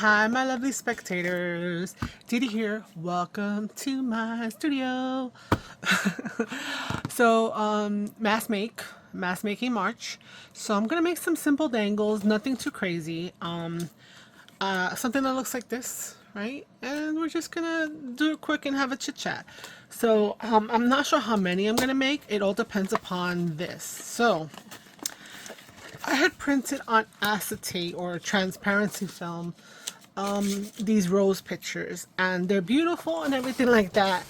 Hi, my lovely spectators. Dee here. Welcome to my studio. Mass making March. So I'm gonna make some simple dangles, nothing too crazy. Something that looks like this, right? And we're just gonna do it quick and have a chit chat. So I'm not sure how many I'm gonna make. It all depends upon this. So I had printed on acetate or transparency film these rose pictures, and they're beautiful and everything like that.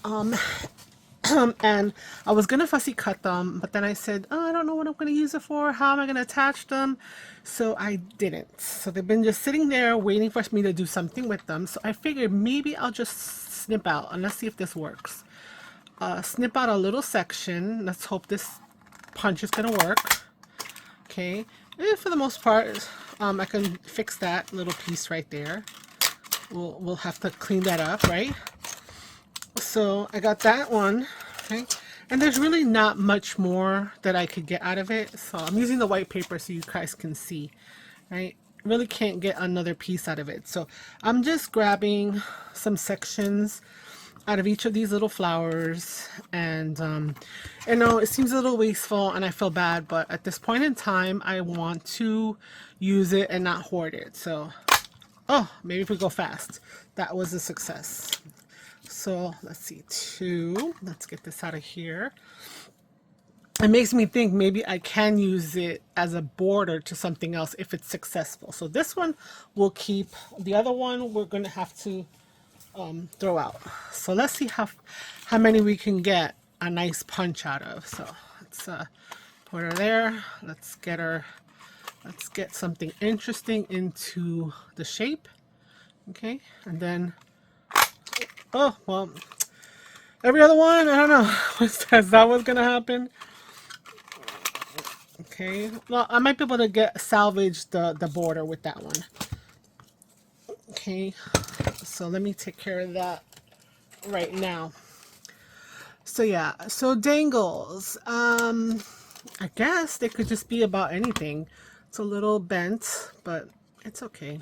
And I was gonna fussy cut them, but then I said, oh, I don't know what I'm gonna use it for. How am I gonna attach them? So I didn't. So they've been just sitting there waiting for me to do something with them. So I figured maybe I'll just snip out and let's see if this works. Snip out a little section. Let's hope this punch is gonna work. Okay, and for the most part, I can fix that little piece right there. We'll have to clean that up, right? So I got that one, okay? And there's really not much more that I could get out of it. So I'm using the white paper so you guys can see, right? Really can't get another piece out of it. So I'm just grabbing some sections out of each of these little flowers, and you know, it seems a little wasteful and I feel bad, but at this point in time I want to use it and not hoard it. So oh, maybe if we go fast, that was a success. So let's see, let's get this out of here. It makes me think maybe I can use it as a border to something else if it's successful. So this one we'll keep. The other one we're gonna have to throw out. So let's see how many we can get a nice punch out of. So let's put her there. Let's get something interesting into the shape. Okay, and then oh well, every other one, I don't know. Is that what's gonna happen? Okay, well, I might be able to salvage the border with that one. Okay, so let me take care of that right now. So yeah, so dangles. I guess they could just be about anything. It's a little bent, but it's okay.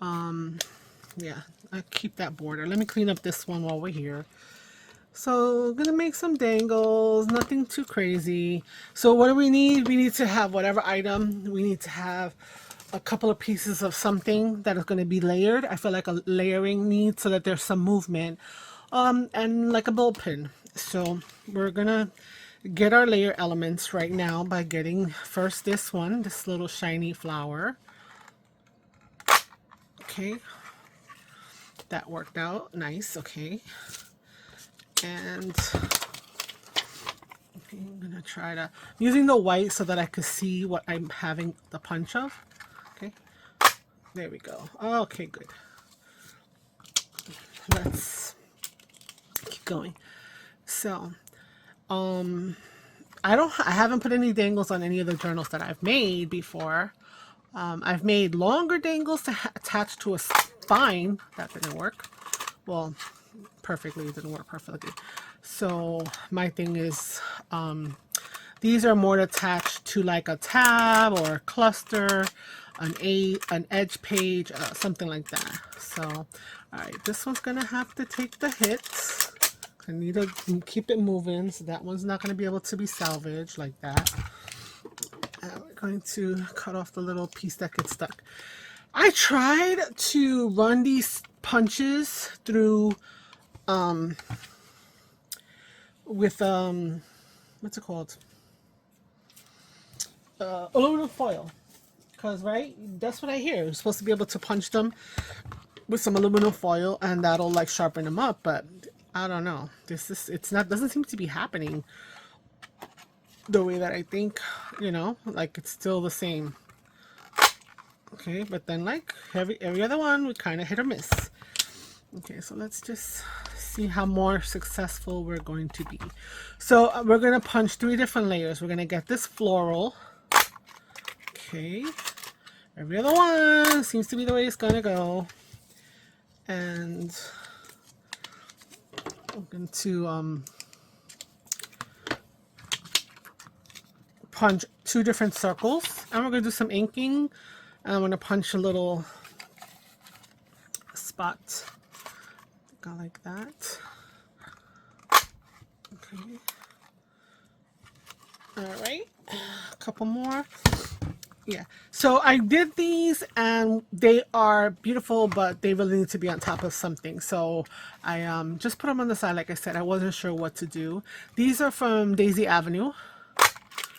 Yeah, I keep that border. Let me clean up this one while we're here. So I'm gonna make some dangles, nothing too crazy. So what do we need? We need to have whatever item. We need to have a couple of pieces of something that is going to be layered. I feel like a layering needs so that there's some movement, and like a bullpen. So we're gonna get our layer elements right now by getting first this one, this little shiny flower. Okay, that worked out nice. Okay, and okay, I'm gonna try to using the white so that I could see what I'm having the punch of. Okay, there we go. Okay, good. Let's keep going. So I haven't put any dangles on any of the journals that I've made before. I've made longer dangles to attach to a spine. That didn't work. Well, perfectly. It didn't work perfectly. So my thing is, these are more attached to like a tab or a cluster, an edge page, something like that. So, all right, this one's gonna have to take the hit. I need to keep it moving, so that one's not going to be able to be salvaged like that. And we're going to cut off the little piece that gets stuck. I tried to run these punches through with what's it called? Aluminum foil. Because right, that's what I hear. You're supposed to be able to punch them with some aluminum foil, and that'll like sharpen them up, but I don't know. Doesn't seem to be happening the way that I think, you know, like it's still the same. Okay, but then like every other one, we kind of hit or miss. Okay, so let's just see how more successful we're going to be. So we're going to punch 3 different layers. We're going to get this floral. Okay, every other one seems to be the way it's going to go. And I'm going to punch 2 different circles, and we're going to do some inking, and I'm going to punch a little spot. Go like that. Okay. All right, a couple more. Yeah, so I did these and they are beautiful, but they really need to be on top of something. So I just put them on the side. Like I said, I wasn't sure what to do. These are from Daisy Avenue.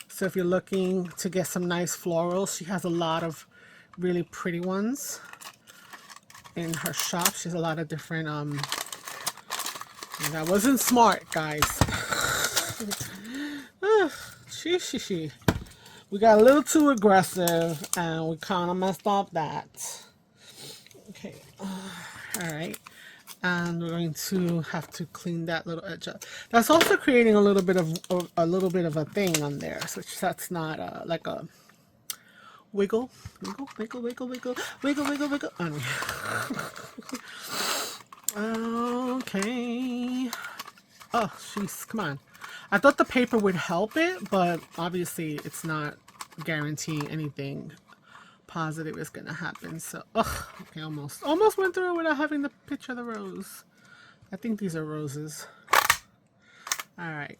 So if you're looking to get some nice florals, she has a lot of really pretty ones in her shop. She has a lot of different, that wasn't smart, guys. We got a little too aggressive and we kind of messed up that. Okay, all right. And we're going to have to clean that little edge up. That's also creating a little bit of a thing on there, so that's not like a wiggle. Okay. Oh, jeez, come on. I thought the paper would help it, but obviously it's not guaranteeing anything positive is gonna happen. So, okay, almost went through it without having the picture of the rose. I think these are roses. All right,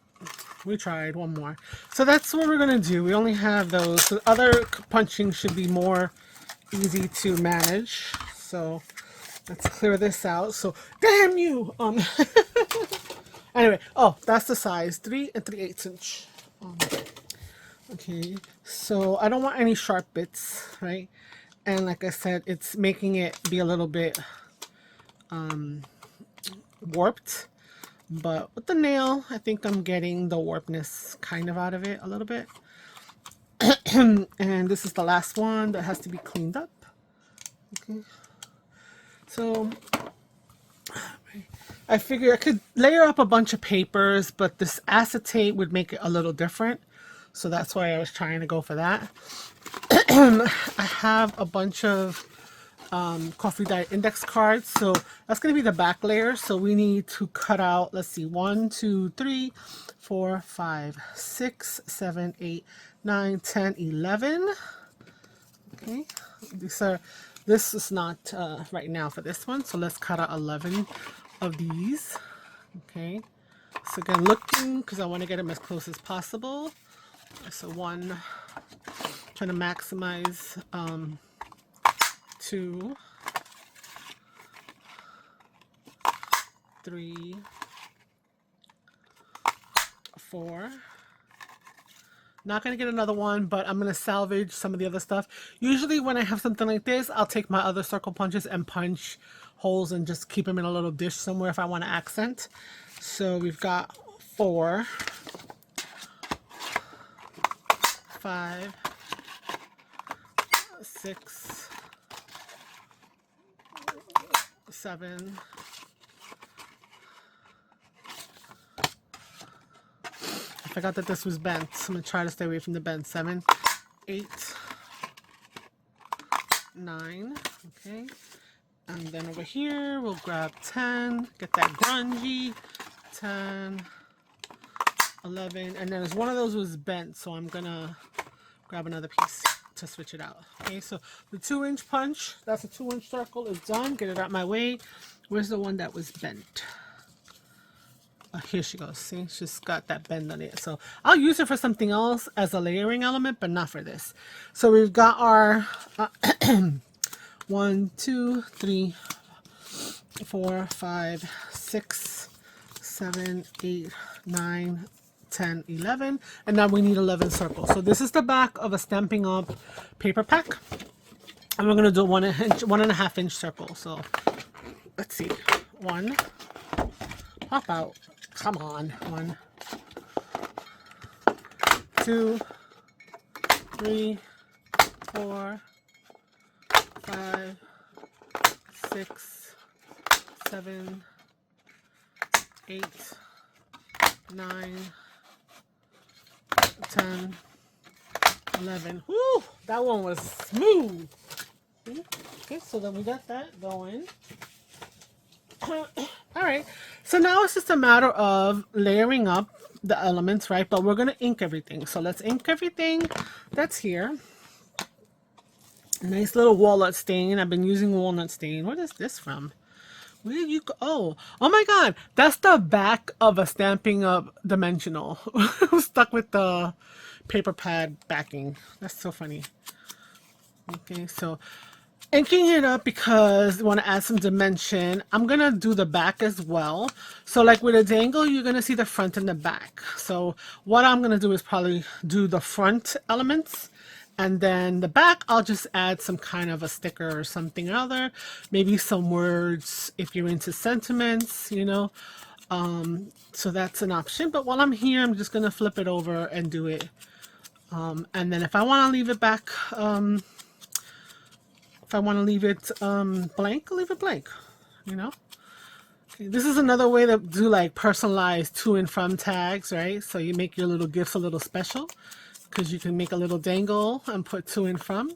we tried one more. So that's what we're gonna do. We only have those. The other punching should be more easy to manage. So let's clear this out. So, damn you! Anyway, oh, that's the size, 3 3/8 inch. Okay, so I don't want any sharp bits, right? And like I said, it's making it be a little bit warped. But with the nail, I think I'm getting the warpness kind of out of it a little bit. And this is the last one that has to be cleaned up. Okay, so I figured I could layer up a bunch of papers, but this acetate would make it a little different. So that's why I was trying to go for that. I have a bunch of coffee dye index cards. So that's going to be the back layer. So we need to cut out, let's see, 1, 2, 3, 4, 5, 6, 7, 8, 9, 10, 11. Okay. This is not right now for this one. So let's cut out 11 of these. Okay, so again, looking because I want to get them as close as possible. So 1, trying to maximize 2, 3, 4. Not going to get another one, but I'm going to salvage some of the other stuff. Usually when I have something like this, I'll take my other circle punches and punch holes and just keep them in a little dish somewhere if I want to accent. So we've got 4, 5, 6, 7, I forgot that this was bent, so I'm going to try to stay away from the bent. 7, 8, 9, okay. And then over here, we'll grab 10, get that grungy, 10, 11, and then as one of those was bent, so I'm gonna grab another piece to switch it out. Okay, so the 2-inch punch, that's a 2-inch circle, is done. Get it out my way. Where's the one that was bent? Oh, here she goes. See, she's got that bend on it. So I'll use it for something else as a layering element, but not for this. So we've got our 1, 2, 3, 4, 5, 6, 7, 8, 9, 10, 11, and now we need 11 circles. So this is the back of a Stampin' Up paper pack, and we're going to do 1.5 inch circle. So let's see, 1, pop out, come on, 1, 2, 3, 4, 5, 6, 7, 8, 9, 10, 11. Woo! That one was smooth. Okay, so then we got that going. Alright, so now it's just a matter of layering up the elements, right? But we're going to ink everything. So let's ink everything that's here. Nice little walnut stain. I've been using walnut stain. What is this from? Where did you go? Oh my God. That's the back of a Stamping Up dimensional. Stuck with the paper pad backing. That's so funny. Okay, so inking it up because I want to add some dimension. I'm going to do the back as well. So like with a dangle, you're going to see the front and the back. So what I'm going to do is probably do the front elements. And then the back, I'll just add some kind of a sticker or something or other. Maybe some words if you're into sentiments, you know. So that's an option. But while I'm here, I'm just going to flip it over and do it. And then if I want to leave it back, if I want to leave it blank, I'll leave it blank, you know. Okay, this is another way to do like personalized to and from tags, right? So you make your little gifts a little special because you can make a little dangle and put to and from,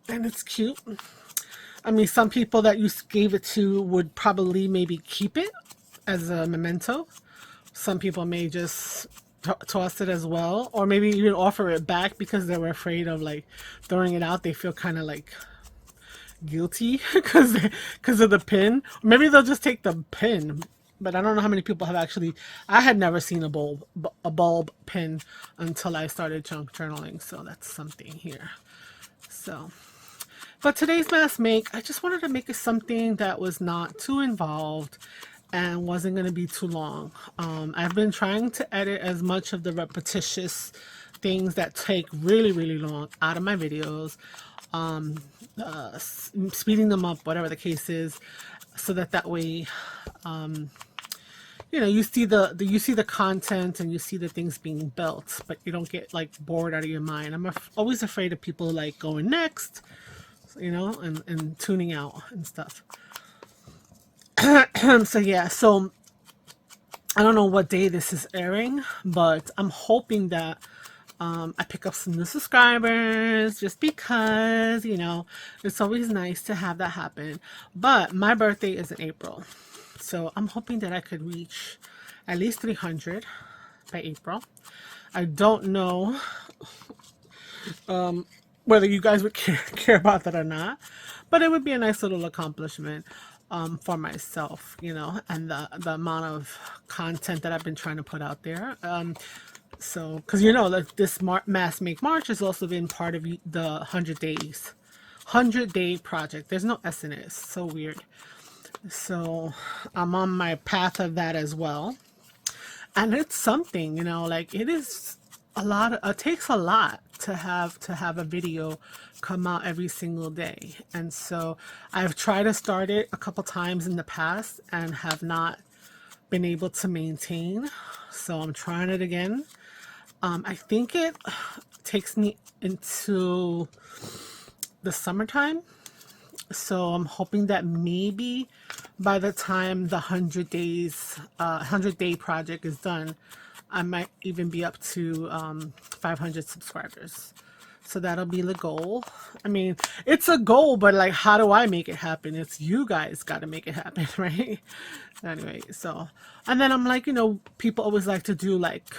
and it's cute. I mean, some people that you gave it to would probably maybe keep it as a memento. Some people may just toss it as well, or maybe even offer it back because they were afraid of like throwing it out. They feel kind of like guilty because of the pin. Maybe they'll just take the pin, but I don't know how many people have actually. I had never seen a bulb pin until I started chunk journaling, so that's something here. So but today's mass make, I just wanted to make it something that was not too involved and wasn't going to be too long. I've been trying to edit as much of the repetitious things that take really, really long out of my videos, speeding them up, whatever the case is, so that way, you know, you see the content and you see the things being built, but you don't get like bored out of your mind. I'm always afraid of people like going next, you know, and tuning out and stuff. So yeah, so I don't know what day this is airing, but I'm hoping that I pick up some new subscribers just because, you know, it's always nice to have that happen. But my birthday is in April, so I'm hoping that I could reach at least 300 by April. I don't know whether you guys would care about that or not, but it would be a nice little accomplishment for myself, you know, and the amount of content that I've been trying to put out there. So, because you know, like this Mass Make March has also been part of the 100 days, 100-day project. There's no S in it. It's so weird. So I'm on my path of that as well. And it's something, you know, like it is a lot. It takes a lot to have a video come out every single day. And so I've tried to start it a couple times in the past and have not been able to maintain. So I'm trying it again. I think it takes me into the summertime. So I'm hoping that maybe by the time the 100-day project is done, I might even be up to 500 subscribers. So that'll be the goal. I mean, it's a goal, but like, how do I make it happen? It's you guys got to make it happen, right? Anyway, so, and then I'm like, you know, people always like to do like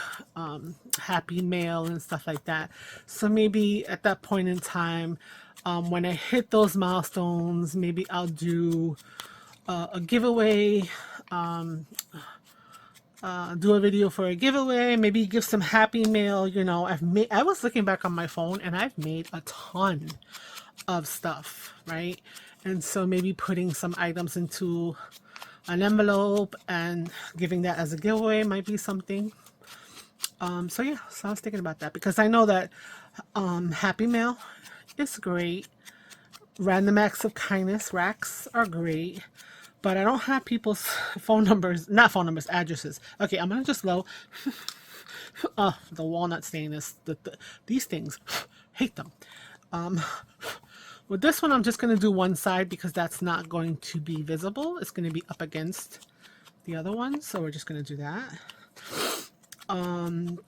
happy mail and stuff like that. So maybe at that point in time, when I hit those milestones, maybe I'll do a giveaway, do a video for a giveaway, maybe give some happy mail. You know, I was looking back on my phone and I've made a ton of stuff, right? And so maybe putting some items into an envelope and giving that as a giveaway might be something. So yeah, so I was thinking about that because I know that happy mail is great. Random acts of kindness racks are great. But I don't have people's phone numbers, not phone numbers, addresses. Okay, I'm gonna just low. The walnut stain is these things. Hate them. With this one, I'm just gonna do one side because that's not going to be visible. It's gonna be up against the other one, so we're just gonna do that. I'm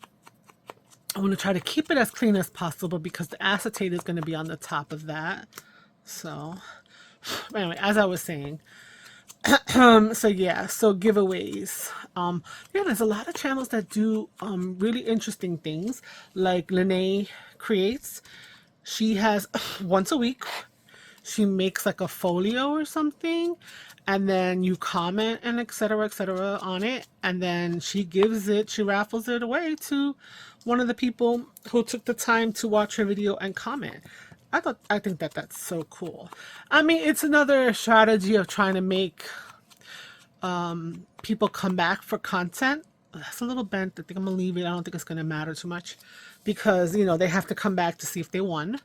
gonna try to keep it as clean as possible because the acetate is gonna be on the top of that. So, anyway, as I was saying. So yeah, so giveaways. Yeah, there's a lot of channels that do really interesting things, like Lene Creates. She has once a week she makes like a folio or something, and then you comment and etc on it, and then she raffles it away to one of the people who took the time to watch her video and comment. I think that that's so cool. I mean, it's another strategy of trying to make people come back for content. That's a little bent. I think I'm gonna leave it. I don't think it's gonna matter too much because, you know, they have to come back to see if they won,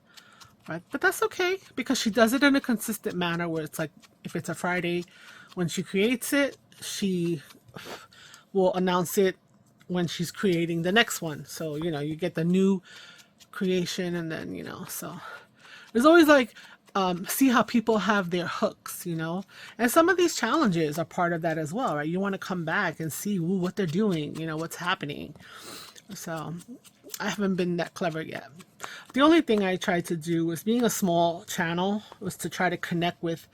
right? But that's okay because she does it in a consistent manner where it's like, if it's a Friday when she creates it, she will announce it when she's creating the next one. So, you know, you get the new creation, and then, you know, so there's always like, see how people have their hooks, you know, and some of these challenges are part of that as well, right? You want to come back and see what they're doing, you know, what's happening. So I haven't been that clever yet. The only thing I tried to do was, being a small channel, was to try to connect with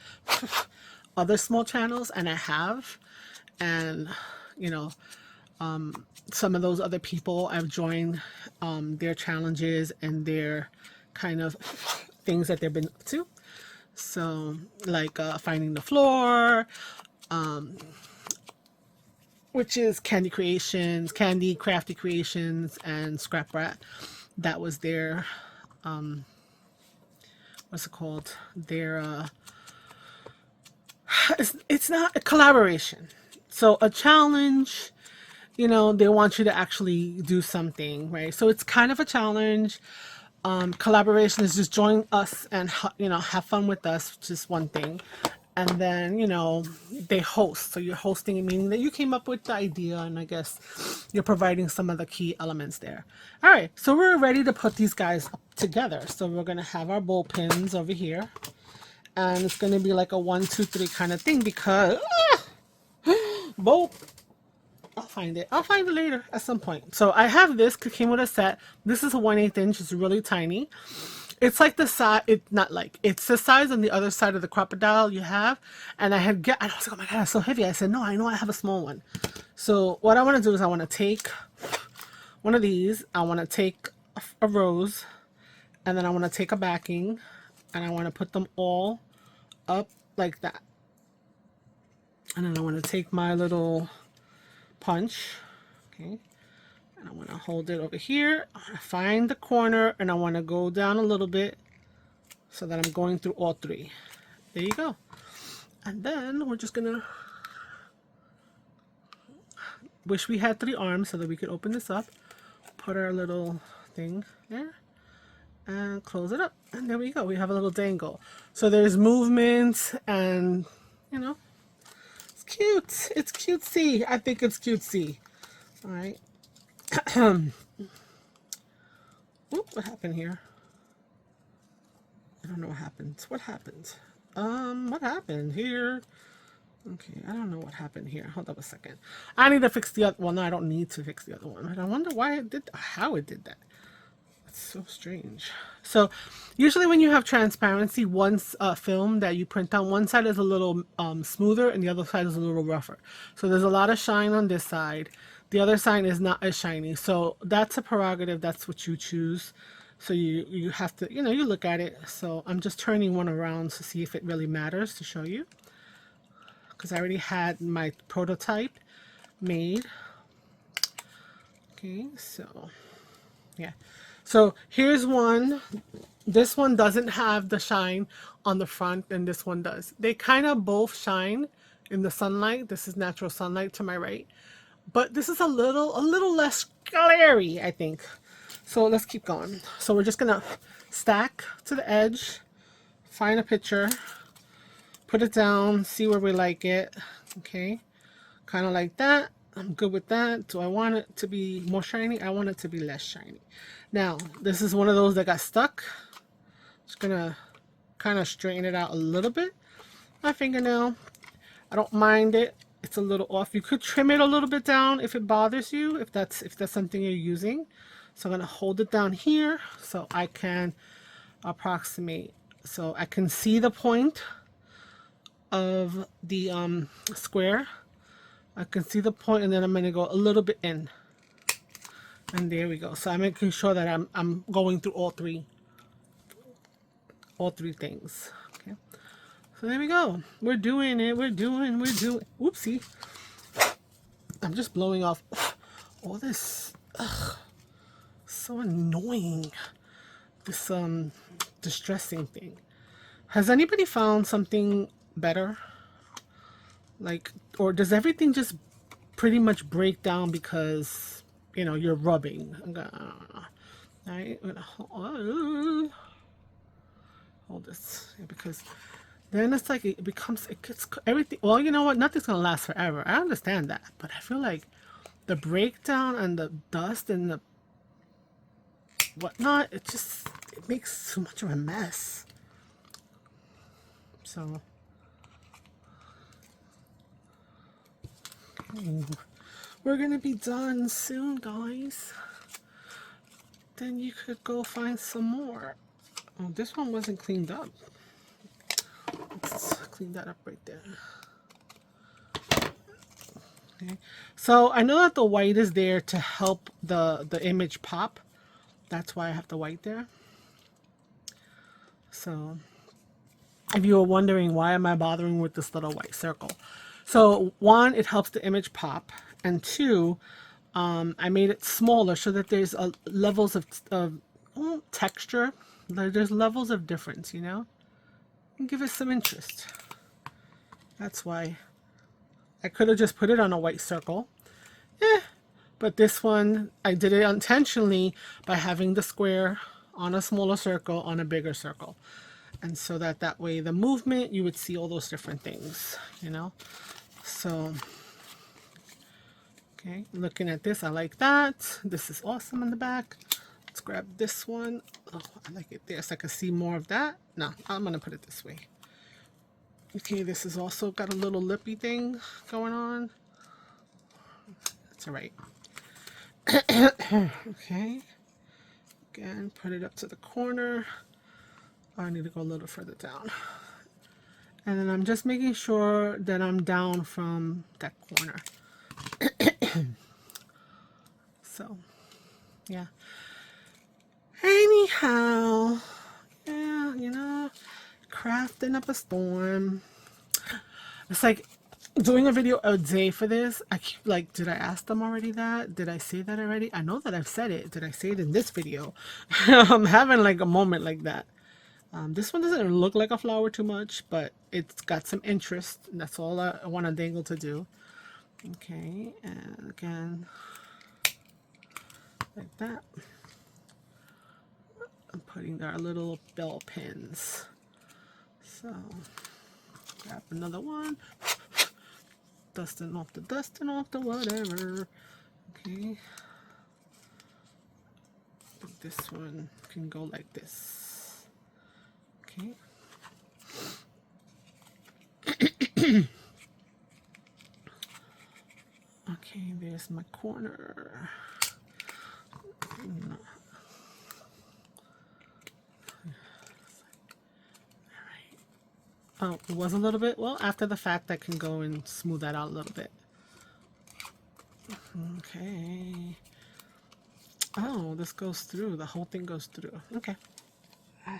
other small channels, and I have, and, you know, some of those other people I've joined their challenges and their kind of things that they've been up to. So like finding the floor, which is Candy Creations, Candy Crafty Creations, and Scrap Rat. That was their what's it called? Their it's not a collaboration. So a challenge, you know, they want you to actually do something, right? So it's kind of a challenge. Collaboration is just join us and, you know, have fun with us, which is one thing. And then, you know, they host. So you're hosting it, meaning that you came up with the idea, and I guess you're providing some of the key elements there. All right, so we're ready to put these guys up together. So we're going to have our bowl pins over here. And it's going to be like a 1, 2, 3 kind of thing because... bowl... I'll find it. I'll find it later at some point. So I have this. It came with a set. This is a 1/8 inch. It's really tiny. It's like the size. It's not like, it's the size on the other side of the crocodile you have. And I was like, oh my god, it's so heavy. I said, no, I know I have a small one. So what I want to do is I want to take one of these. I want to take a rose, and then I want to take a backing, and I want to put them all up like that. And then I want to take my little punch, okay, and I want to hold it over here. I want to find the corner, and I want to go down a little bit so that I'm going through all 3. There you go. And then we're just gonna wish we had 3 arms so that we could open this up, put our little thing there, and close it up, and there we go. We have a little dangle. So there's movement, and, you know, cute. It's cutesy. I think it's cutesy. All right. Oop, what happened here? I don't know what happened. What happened? What happened here? Okay, I don't know what happened here. Hold up a second. I need to fix the other. Well, no, I don't need to fix the other one. But I wonder why it did. How it did that. That's so strange. So usually when you have transparency, once film that you print on, one side is a little smoother and the other side is a little rougher. So there's a lot of shine on this side. The other side is not as shiny. So that's a prerogative. That's what you choose. So you have to, you know, you look at it. So I'm just turning one around to see if it really matters, to show you. Because I already had my prototype made. Okay, so yeah. So here's one. This one doesn't have the shine on the front, and this one does. They kind of both shine in the sunlight. This is natural sunlight to my right, but this is a little less glary, I think. So let's keep going. So we're just gonna stack to the edge, find a picture, put it down, see where we like it. Okay, kind of like that. I'm good with that. Do I want it to be more shiny? I want it to be less shiny. Now, this is one of those that got stuck. Just gonna kind of straighten it out a little bit. My fingernail. I don't mind it. It's a little off. You could trim it a little bit down if it bothers you, if that's something you're using. So I'm gonna hold it down here so I can approximate. So I can see the point of the square. I can see the point, and then I'm gonna go a little bit in. And there we go. So I'm making sure that I'm going through all three things. Okay. So there we go. We're doing it. We're doing. Oopsie. I'm just blowing off all this. Ugh, so annoying. This distressing thing. Has anybody found something better? Like, or does everything just pretty much break down because, you know, you're rubbing? Right? Hold this, yeah, because then it's like it gets everything. Well, you know what? Nothing's gonna last forever. I understand that, but I feel like the breakdown and the dust and the whatnot, it makes too much of a mess. So we're gonna be done soon, guys. Then you could go find some more. Oh, this one wasn't cleaned up. Let's clean that up right there. Okay. So I know that the white is there to help the image pop. That's why I have the white there. So if you were wondering why am I bothering with this little white circle. So one, it helps the image pop. And two, I made it smaller so that there's levels of texture. There's levels of difference, you know? And give it some interest. That's why I could have just put it on a white circle. But this one, I did it intentionally by having the square on a smaller circle on a bigger circle. And so that way the movement, you would see all those different things, you know? So, okay, looking at this, I like that. This is awesome in the back. Let's grab this one. Oh, I like it there so I can see more of that. No, I'm going to put it this way. Okay, this has also got a little lippy thing going on. That's all right. Okay. Again, put it up to the corner. Oh, I need to go a little further down. And then I'm just making sure that I'm down from that corner. So, yeah. Anyhow, yeah, you know, crafting up a storm. It's like doing a video a day for this. I keep like, did I ask them already that? Did I say that already? I know that I've said it. Did I say it in this video? I'm having like a moment like that. This one doesn't look like a flower too much, but it's got some interest. And that's all I want a dangle to do. Okay, and again, like that. I'm putting our little bell pins. So, grab another one. Dusting off the whatever. Okay. I think this one can go like this. Okay. Okay, there's my corner. No. Oh, it was a little bit. Well, after the fact, I can go and smooth that out a little bit. Okay. Oh, this goes through. The whole thing goes through. Okay. A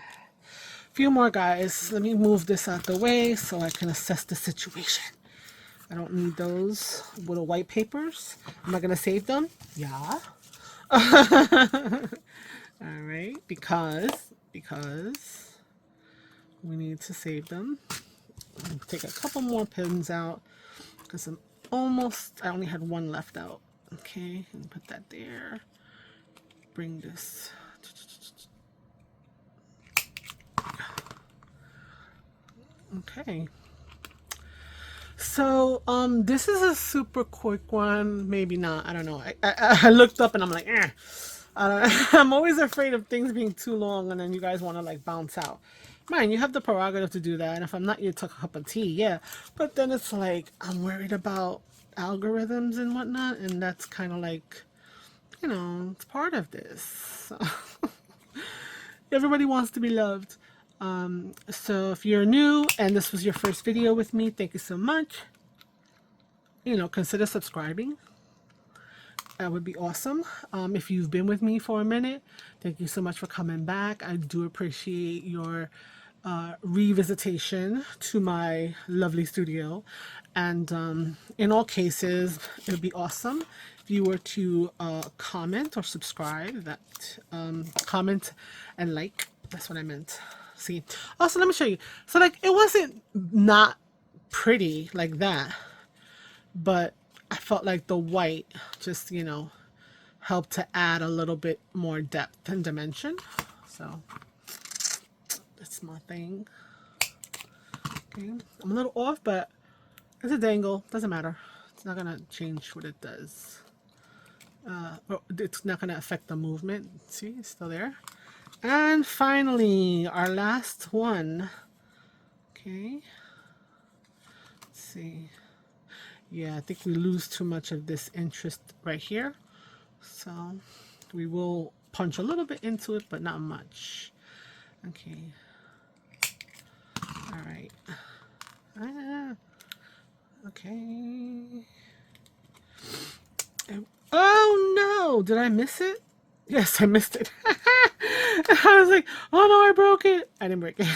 few more, guys. Let me move this out the way so I can assess the situation. I don't need those little white papers. Am I going to save them? Yeah. All right. Because we need to save them. Take a couple more pins out because I only had one left out. Okay, and put that there. Bring this. Okay. So, this is a super quick one. Maybe not. I don't know. I looked up and I'm like, eh. I'm always afraid of things being too long and then you guys want to like bounce out. Man, you have the prerogative to do that. And if I'm not your cup of tea, yeah. But then it's like, I'm worried about algorithms and whatnot. And that's kind of like, you know, it's part of this. So everybody wants to be loved. So if you're new and this was your first video with me, thank you so much. You know, consider subscribing. That would be awesome. If you've been with me for a minute, thank you so much for coming back. I do appreciate your revisitation to my lovely studio. And in all cases, it would be awesome if you were to comment or subscribe. That comment and like. That's what I meant. See. Also, let me show you. So, like, it wasn't not pretty like that, but I felt like the white just, you know, helped to add a little bit more depth and dimension. So that's my thing. Okay. I'm a little off, but it's a dangle. Doesn't matter. It's not gonna change what it does. It's not gonna affect the movement. See, it's still there. And finally, our last one. Okay. Let's see. Yeah, I think we lose too much of this interest right here. So we will punch a little bit into it, but not much. Okay. All right. Okay. Oh no! Did I miss it? Yes, I missed it. I was like, oh no, I broke it. I didn't break it.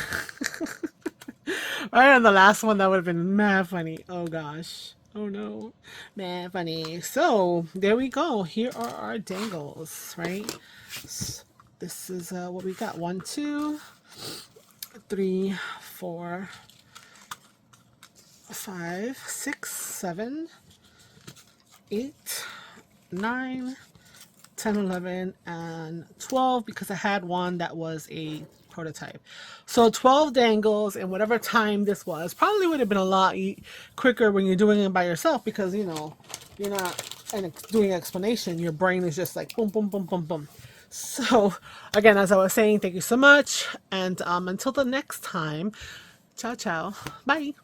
Right on the last one, that would have been mad funny. Oh gosh. Oh no. Man, funny. So there we go. Here are our dangles, right? So this is what we got. 1, 2, 3, 4, 5, 6, 7, 8, 9, 10, 11, and 12, because I had one that was a prototype. So 12 dangles in whatever time this was. Probably would have been a lot quicker when you're doing it by yourself, because, you know, you're not doing an explanation. Your brain is just like boom, boom, boom, boom, boom. So again, as I was saying, thank you so much. And until the next time, ciao, ciao. Bye.